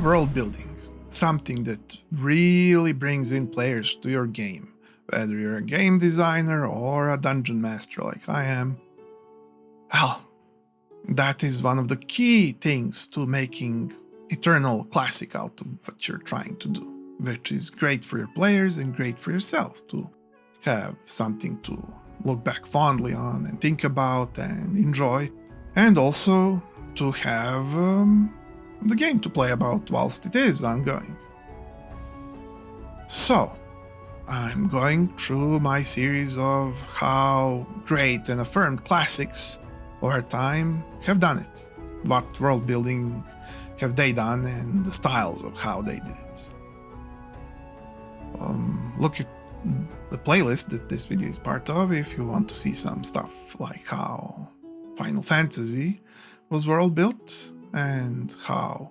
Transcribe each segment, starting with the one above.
world building, something that really brings in players to your game, whether you're a game designer or a dungeon master like I am, well, that is one of the key things to making eternal classic out of what you're trying to do, which is great for your players and great for yourself to have something to look back fondly on and think about and enjoy, and also to have the game to play about whilst it is ongoing. So, I'm going through my series of how great and affirmed classics over time have done it. What world building have they done and the styles of how they did it. Look at the playlist that this video is part of if you want to see some stuff like how Final Fantasy was world built and how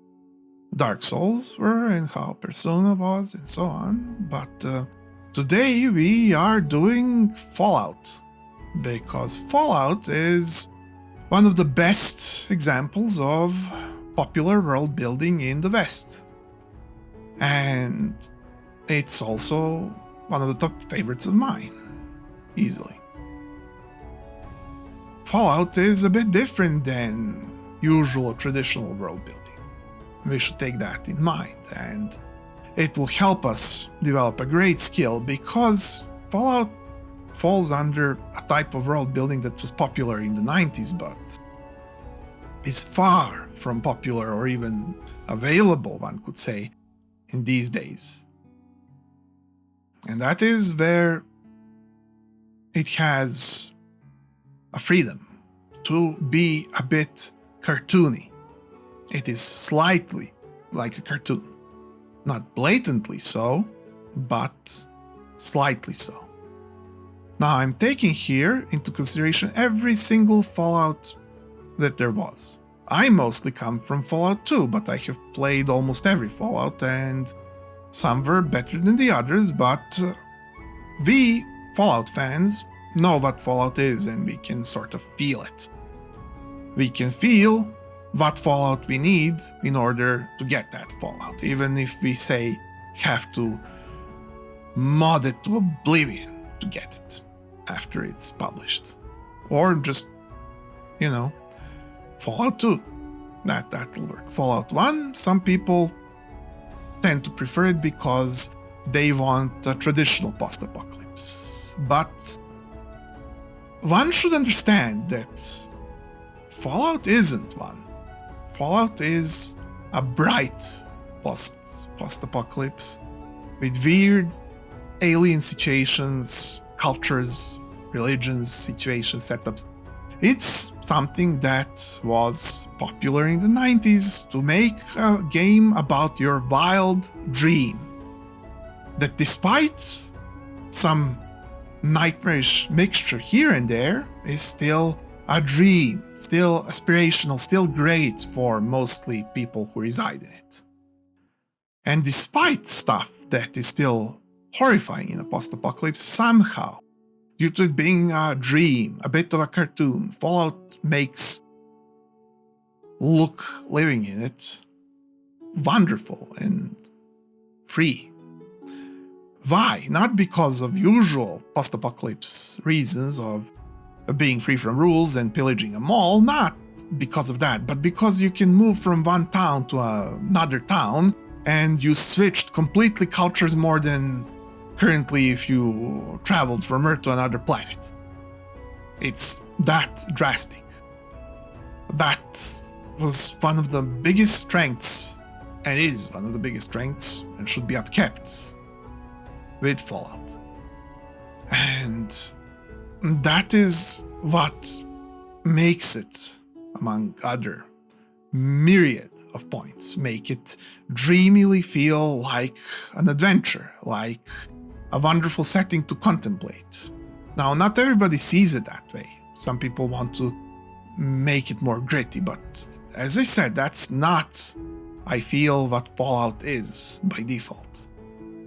Dark Souls were and how Persona was and so on. But today we are doing Fallout, because Fallout is one of the best examples of popular world building in the West. And it's also one of the top favorites of mine, easily. Fallout is a bit different than usual traditional world building. We should take that in mind, and it will help us develop a great skill, because Fallout falls under a type of world building that was popular in the 90s, but is far from popular or even available, one could say, in these days. And that is where it has a freedom to be a bit cartoony. It is slightly like a cartoon. Not blatantly so, but slightly so. Now I'm taking here into consideration every single Fallout that there was. I mostly come from Fallout 2, but I have played almost every Fallout, and some were better than the others, but we Fallout fans know what Fallout is, and we can sort of feel it. We can feel what Fallout we need in order to get that Fallout, even if we say have to mod it to oblivion to get it after it's published. Or just, Fallout 2. That'll work. Fallout 1, some people tend to prefer it because they want a traditional post-apocalypse. But one should understand that Fallout isn't one. Fallout is a bright post-apocalypse with weird alien situations, cultures, religions, situations, setups. It's something that was popular in the 90s to make a game about your wild dream. That despite some nightmarish mixture here and there, is still a dream, still aspirational, still great for mostly people who reside in it. And despite stuff that is still horrifying in a post-apocalypse, somehow, due to it being a dream, a bit of a cartoon, Fallout makes living in it wonderful and free. Why? Not because of usual post-apocalypse reasons of being free from rules and pillaging a mall, not because of that, but because you can move from one town to another town, and you switched completely cultures more than currently if you traveled from Earth to another planet. It's that drastic. That was one of the biggest strengths, and is one of the biggest strengths, and should be upkept with Fallout. And that is what makes it, among other myriad of points, make it dreamily feel like an adventure, like a wonderful setting to contemplate. Now, not everybody sees it that way. Some people want to make it more gritty, but as I said, that's not, I feel, what Fallout is by default.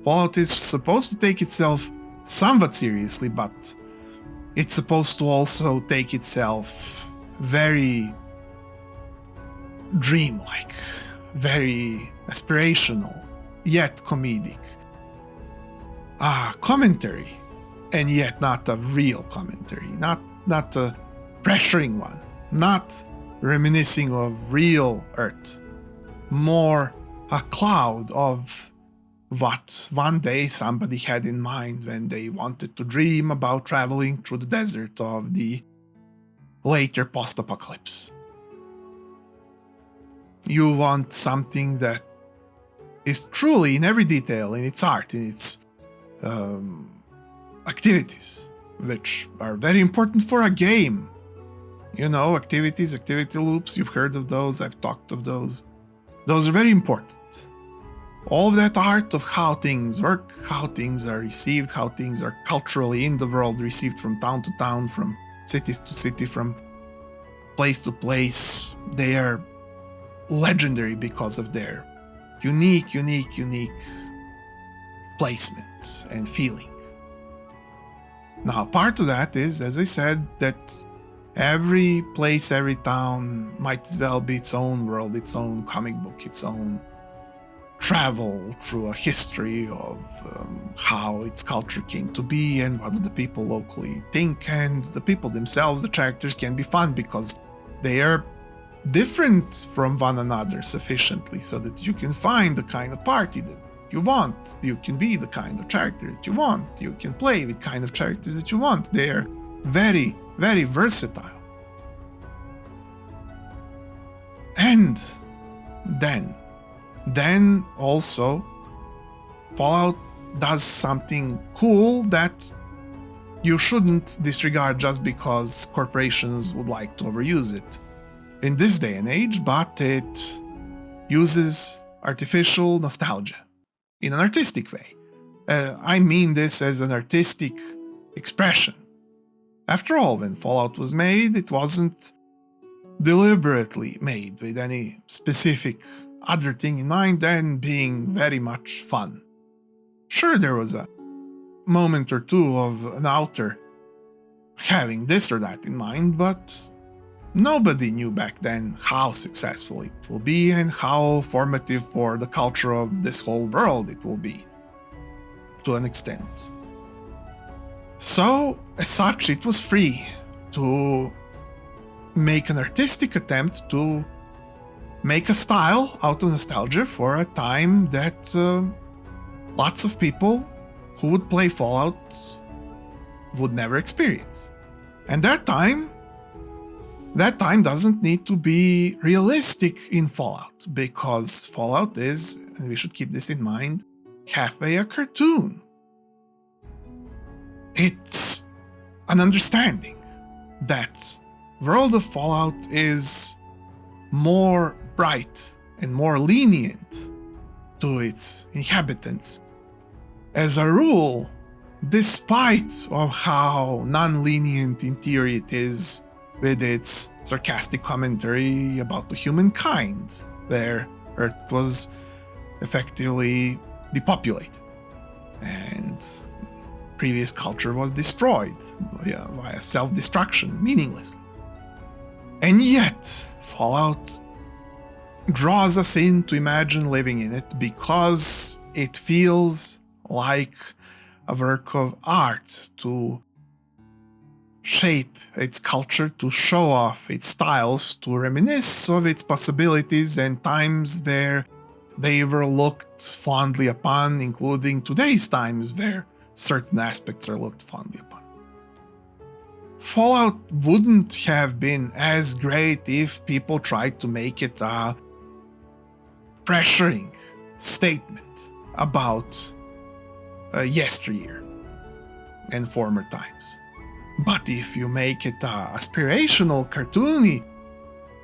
Fallout is supposed to take itself somewhat seriously, but it's supposed to also take itself very dreamlike, very aspirational, yet comedic, commentary, and yet not a real commentary, not a pressuring one, not reminiscing of real Earth, more a cloud of what one day somebody had in mind when they wanted to dream about traveling through the desert of the later post-apocalypse. You want something that is truly in every detail, in its art, in its activities, which are very important for a game. You know, activities, activity loops, you've heard of those, I've talked of those. Those are very important. All of that art of how things work, how things are received, how things are culturally in the world received from town to town, from city to city, from place to place, they are legendary because of their unique placement and feeling. Now, part of that is, as I said, that every place, every town might as well be its own world, its own comic book, its own travel through a history of how its culture came to be and what do the people locally think, and the people themselves, the characters, can be fun because they are different from one another sufficiently so that you can find the kind of party that you want. You can be the kind of character that you want. You can play with kind of characters that you want. They are very, very versatile. And then also Fallout does something cool that you shouldn't disregard just because corporations would like to overuse it in this day and age, but it uses artificial nostalgia in an artistic way. I mean this as an artistic expression. After all, when Fallout was made, it wasn't deliberately made with any specific other thing in mind than being very much fun. Sure, there was a moment or two of an author having this or that in mind, but nobody knew back then how successful it will be and how formative for the culture of this whole world it will be, to an extent. So, as such, it was free to make an artistic attempt to make a style out of nostalgia for a time that lots of people who would play Fallout would never experience. And that time doesn't need to be realistic in Fallout, because Fallout is, and we should keep this in mind, halfway a cartoon. It's an understanding that world of Fallout is more bright and more lenient to its inhabitants. As a rule, despite of how non-lenient in theory it is with its sarcastic commentary about the humankind, where Earth was effectively depopulated and previous culture was destroyed via self-destruction, meaninglessly. And yet, Fallout draws us in to imagine living in it because it feels like a work of art to shape its culture, to show off its styles, to reminisce of its possibilities and times where they were looked fondly upon, including today's times where certain aspects are looked fondly upon. Fallout wouldn't have been as great if people tried to make it a pressuring statement about yesteryear and former times. But if you make it a aspirational, cartoony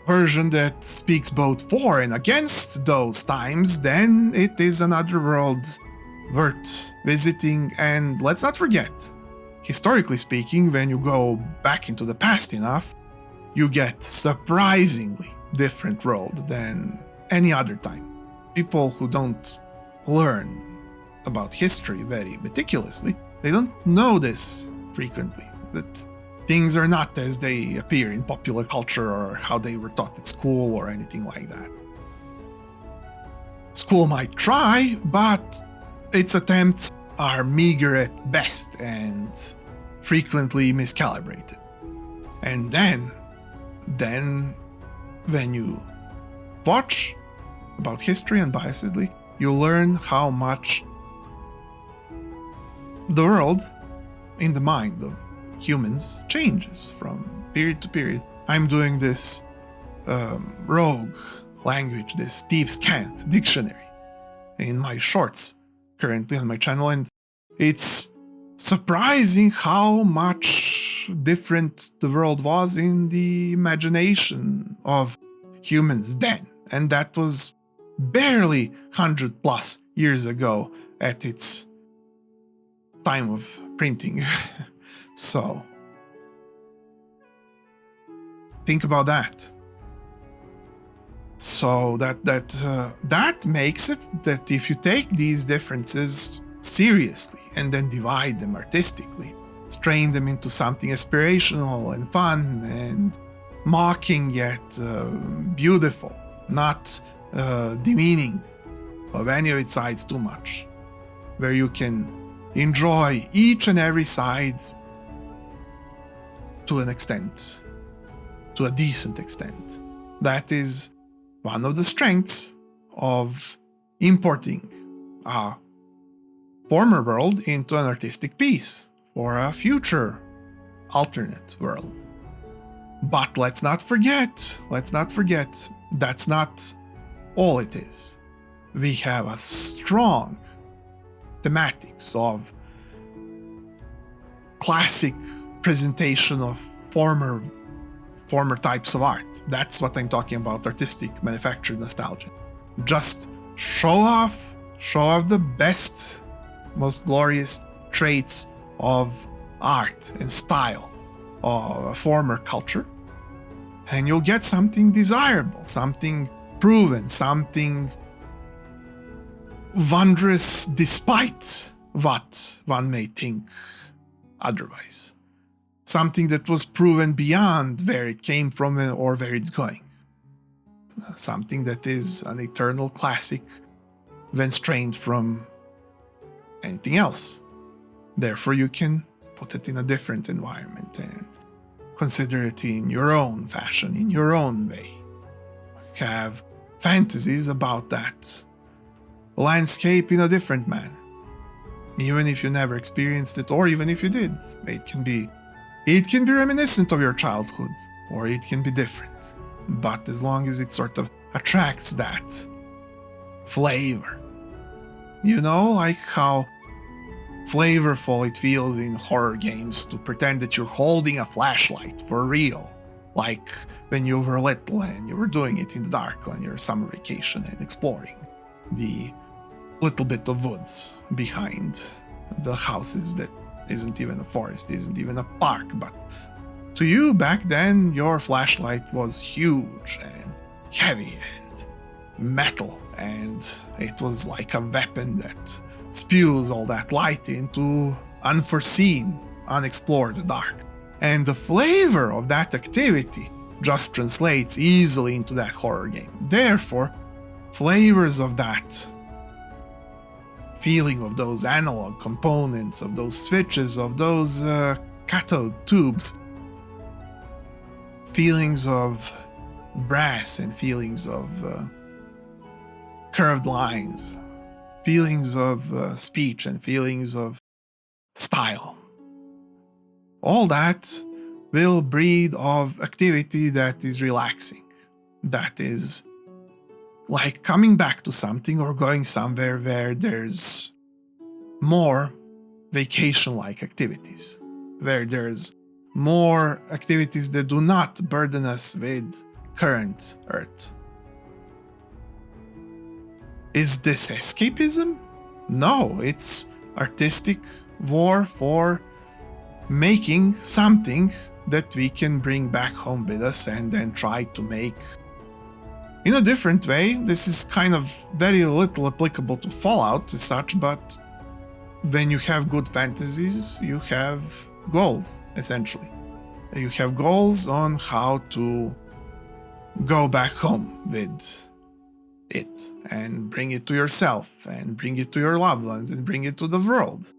version that speaks both for and against those times, then it is another world worth visiting. And let's not forget, historically speaking, when you go back into the past enough, you get surprisingly different world than any other time. People who don't learn about history very meticulously, they don't know this frequently, that things are not as they appear in popular culture or how they were taught at school or anything like that. school might try, but its attempts are meager at best and frequently miscalibrated. And then when you watch about history unbiasedly, you learn how much the world in the mind of humans changes from period to period. I'm doing this rogue language, this deep scant dictionary in my shorts currently on my channel, and it's surprising how much different the world was in the imagination of humans then. And that was barely 100 plus years ago at its time of printing. So think about that. So that makes it that if you take these differences seriously and then divide them artistically, strain them into something aspirational and fun and mocking yet beautiful, not demeaning of any of its sides too much, where you can enjoy each and every side to an extent, to a decent extent. That is one of the strengths of importing a former world into an artistic piece for a future alternate world. But let's not forget, that's not all it is. We have a strong thematics of classic presentation of former types of art. That's what I'm talking about, artistic manufactured nostalgia. Just show off the best, most glorious traits of art and style of a former culture, and you'll get something desirable, something proven, something wondrous despite what one may think otherwise. Something that was proven beyond where it came from or where it's going. Something that is an eternal classic when strained from anything else. Therefore, you can put it in a different environment and consider it in your own fashion, in your own way. Have fantasies about that landscape in a different manner. Even if you never experienced it, or even if you did, it can be reminiscent of your childhood, or it can be different. But as long as it sort of attracts that flavor, you know, like how flavorful it feels in horror games to pretend that you're holding a flashlight for real, like when you were little and you were doing it in the dark on your summer vacation and exploring the little bit of woods behind the houses that isn't even a forest, isn't even a park, but to you back then your flashlight was huge and heavy and metal, and it was like a weapon that spews all that light into unforeseen, unexplored dark. And the flavor of that activity just translates easily into that horror game. Therefore, flavors of that feeling, of those analog components, of those switches, of those cathode tubes, feelings of brass and feelings of curved lines, feelings of speech and feelings of style. All that will breed of activity that is relaxing, that is like coming back to something or going somewhere where there's more vacation-like activities, where there's more activities that do not burden us with current Earth. Is this escapism? No, it's artistic war for making something that we can bring back home with us and then try to make in a different way. This is kind of very little applicable to Fallout as such, but when you have good fantasies, you have goals, essentially. You have goals on how to go back home with it and bring it to yourself and bring it to your loved ones and bring it to the world.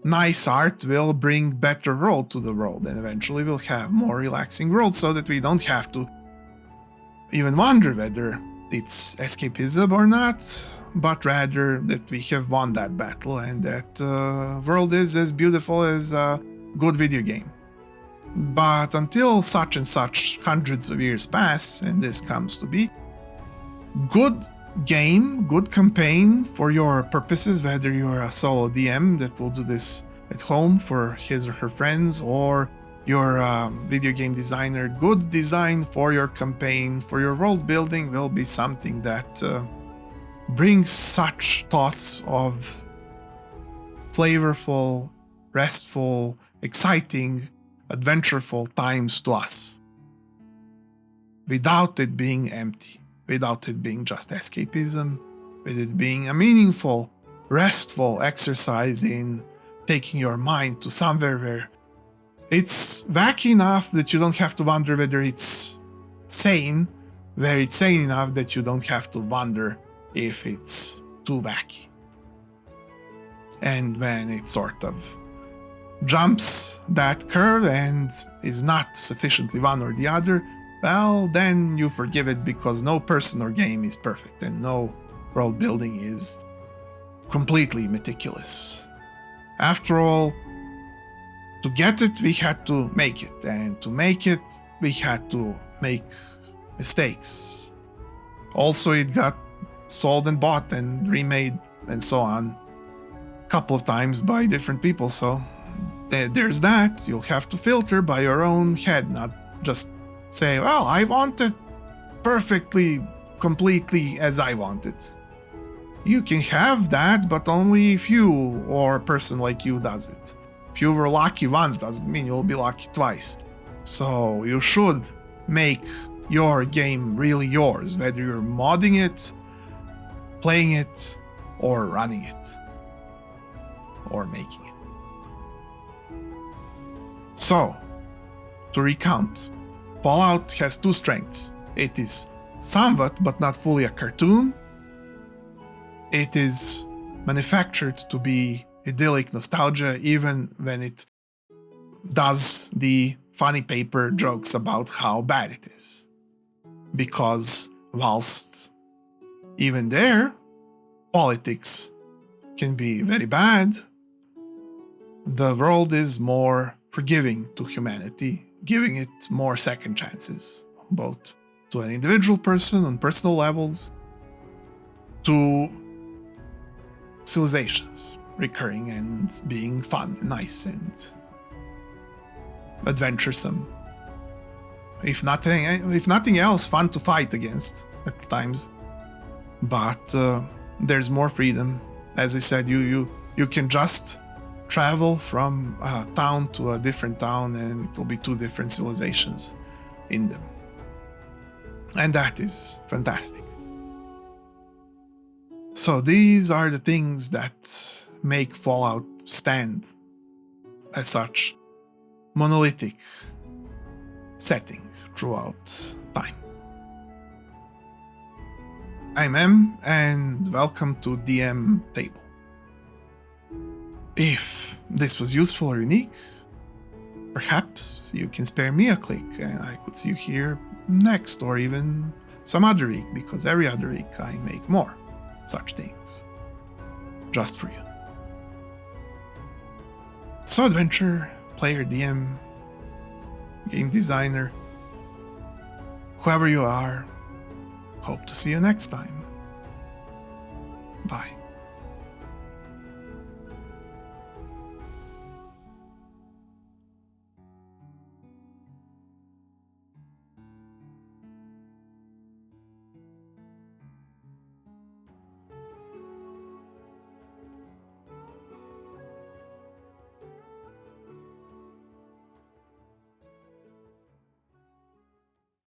Nice art will bring better world to the world, and eventually we'll have more relaxing world so that we don't have to even wonder whether it's escapism or not, but rather that we have won that battle and that world is as beautiful as a good video game. But until such and such hundreds of years pass and this comes to be, good game, good campaign for your purposes, whether you're a solo DM that will do this at home for his or her friends, or you're a video game designer, good design for your campaign, for your world building will be something that brings such thoughts of flavorful, restful, exciting, adventureful times to us, without it being empty, without it being just escapism, with it being a meaningful, restful exercise in taking your mind to somewhere where it's wacky enough that you don't have to wonder whether it's sane, where it's sane enough that you don't have to wonder if it's too wacky. And when it sort of jumps that curve and is not sufficiently one or the other, well, then you forgive it, because no person or game is perfect and no world building is completely meticulous. After all, to get it, we had to make it, and to make it, we had to make mistakes. Also, it got sold and bought and remade and so on a couple of times by different people, so there's that. You'll have to filter by your own head, not just say, well, I want it perfectly, completely as I want it. You can have that, but only if you or a person like you does it. If you were lucky once doesn't mean you'll be lucky twice. So you should make your game really yours, whether you're modding it, playing it, or running it, or making it. So, to recount, Fallout has two strengths. It is somewhat, but not fully, a cartoon. It is manufactured to be idyllic nostalgia, even when it does the funny paper jokes about how bad it is. Because whilst even there, politics can be very bad, the world is more forgiving to humanity, giving it more second chances, both to an individual person on personal levels, to civilizations recurring and being fun and nice and adventuresome. If nothing else, fun to fight against at times. But there's more freedom. As I said, you can just travel from a town to a different town, and it will be two different civilizations in them. And that is fantastic. So these are the things that make Fallout stand as such monolithic setting throughout time. I'm M, and welcome to dMTable. If this was useful or unique, perhaps you can spare me a click and I could see you here next, or even some other week, because every other week I make more such things just for you. So adventurer, player, DM, game designer, whoever you are, hope to see you next time. Bye.